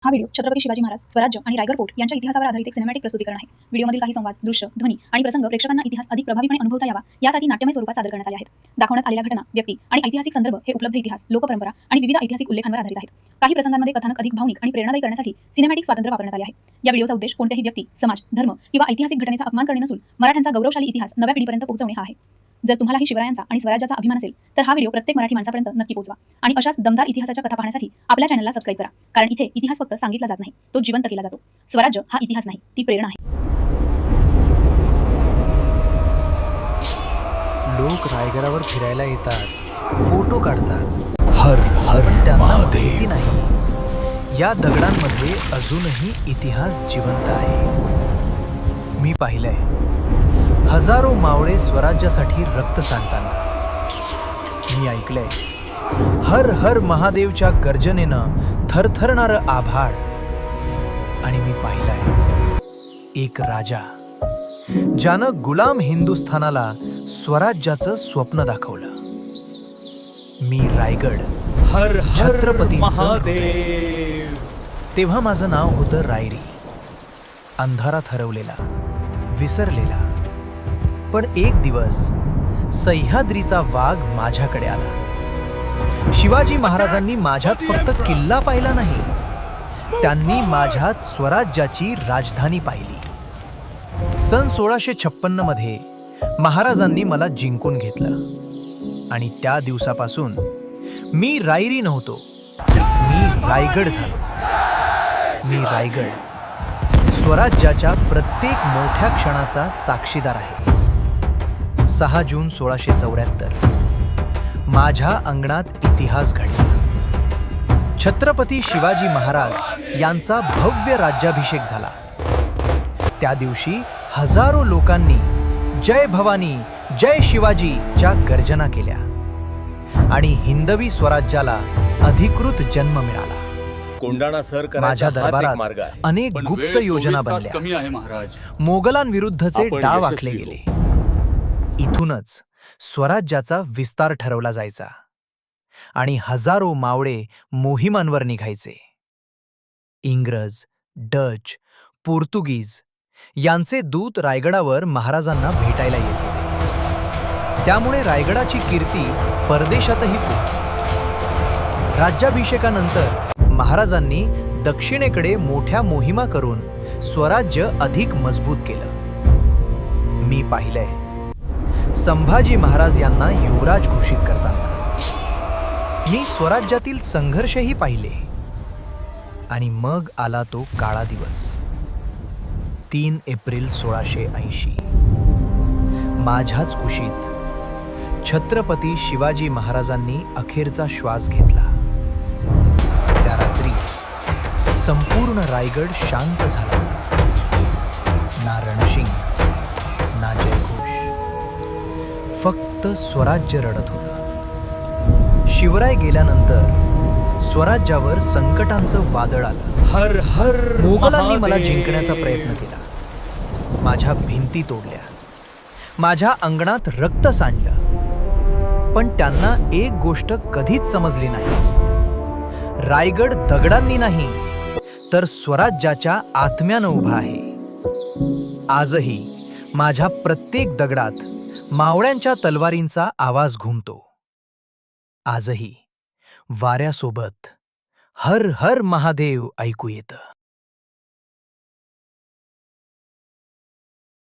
हा व्हिडिओ छत्रपती शिवाजी महाराज, स्वराज्य आणि रायगड फोर्ट यांच्या इतिहासावर आधारित एक सिनेमॅटिक प्रस्तुतीकरण आहे. व्हिडिओमधील काही संवाद, दृश्य, ध्वनी आणि प्रसंग प्रेक्षकांना इतिहास अधिक प्रभावीपणे अनुभवता यावा यासाठी नाट्यमय स्वरूपात सादर करण्यात आले आहेत. दाखवण्यात आलेल्या घटना, व्यक्ती आणि ऐतिहासिक संदर्भ हे उपलब्ध इतिहास, लोकपरंपरा आणि विविध ऐतिहासिक उल्लेखांवर आधारित आहेत. काही प्रसंगांमध्ये कथानक अधिक भावनिक आणि प्रेरणादायी करण्यासाठी सिनेमॅटिक स्वातंत्र्य वापरण्यात आले आहे. या व्हिडिओचा उद्देश कोणत्याही व्यक्ती, समाज, धर्म किंवा ऐतिहासिक घटनेचा अपमान करणे नसून मराठ्यांचा गौरवशाली इतिहास नव्या पिढीपर्यंत पोहोचवणे हा आहे. जर तुम्हालाही शिवरायांचा आणि स्वराज्याचा अभिमान असेल तर हा व्हिडिओ प्रत्येक मराठी माणसापर्यंत नक्की पोहोचवा आणि अशाच दमदार इतिहासाच्या कथा पाहण्यासाठी आपल्या चॅनलला सबस्क्राइब करा, कारण इथे इतिहास फक्त सांगितला जात नाही, तो जिवंत केला जातो. स्वराज्य हा इतिहास नाही, ती प्रेरणा आहे. लोक रायगडावर फिरायला येतात, फोटो काढतात. हर हर त्यांना माहिती नाही या दगडांमध्ये अजूनही इतिहास जिवंत आहे. मी पाहिलंय हजारो मावळे स्वराज्यासाठी रक्त सांडताना. मी ऐकलंय हर हर महादेवच्या गर्जनेनं थरथरणारं आभाळ. आणि मी पाहिलंय एक राजा ज्यानं गुलाम हिंदुस्थानाला स्वराज्याचं स्वप्न दाखवलं. मी रायगड हर हर छत्रपती महादेव. तेव्हा माझं नाव होतं रायरी. अंधारात हरवलेला, विसरलेला. पण एक दिवस सह्याद्रीचा वाघ माझ्याकडे आला. शिवाजी महाराजांनी माझ्यात फक्त किल्ला पाहिला नाही, त्यांनी माझ्यात स्वराज्याची राजधानी पाहिली. सन 1656 मध्ये महाराजांनी मला जिंकून घेतलं आणि त्या दिवसापासून मी रायरी नव्हतो, मी रायगड झालो. मी रायगड स्वराज्याच्या प्रत्येक मोठ्या क्षणाचा साक्षीदार आहे. 6 जून 1674 माझ्या अंगणात इतिहास घडला. छत्रपती शिवाजी महाराज यांचा भव्य राज्याभिषेक झाला. त्या दिवशी हजारो लोकांनी जय भवानी, जय शिवाजी च्या गर्जना केल्या आणि हिंदवी स्वराज्याला अधिकृत जन्म मिळाला. कोंडाणा सर माझ्या दरबारात अनेक गुप्त योजना बनल्या. मोगलांविरुद्धचे डाव आखले गेले. इथूनच स्वराज्याचा विस्तार ठरवला जायचा आणि हजारो मावळे मोहिमांवर निघायचे. इंग्रज, डच, पोर्तुगीज यांचे दूत रायगडावर महाराजांना भेटायला येत होते. त्यामुळे रायगडाची कीर्ती परदेशातही पोहोचली. राज्याभिषेकानंतर महाराजांनी दक्षिणेकडे मोठ्या मोहिमा करून स्वराज्य अधिक मजबूत केलं. मी पाहिलंय संभाजी महाराज यांना युवराज घोषित करताना. मी स्वराज्यातील संघर्षही पाहिले. आणि मग आला तो काळा दिवस, 3 एप्रिल 1680. माझ्याच कुशीत छत्रपती शिवाजी महाराजांनी अखेरचा श्वास घेतला. त्या रात्री संपूर्ण रायगड शांत झाला होता. ना रणशिंग, ना जयघोष, फक्त स्वराज्य रडत होतं. शिवराय गेल्यानंतर स्वराज्यावर संकटांचं वादळ आलं. हर हर मोगलांनी मला जिंकण्याचा प्रयत्न केला. माझ्या भिंती तोडल्या, माझ्या अंगणात रक्त सांडलं. पण त्यांना एक गोष्ट कधीच समजली नाही. रायगड दगडांनी नाही तर स्वराज्याच्या आत्म्यानं उभा आहे. आजही माझ्या प्रत्येक दगडात मावळ्यांच्या तलवारींचा आवाज घुमतो. आजही वाऱ्यासोबत हर हर महादेव ऐकू येतं.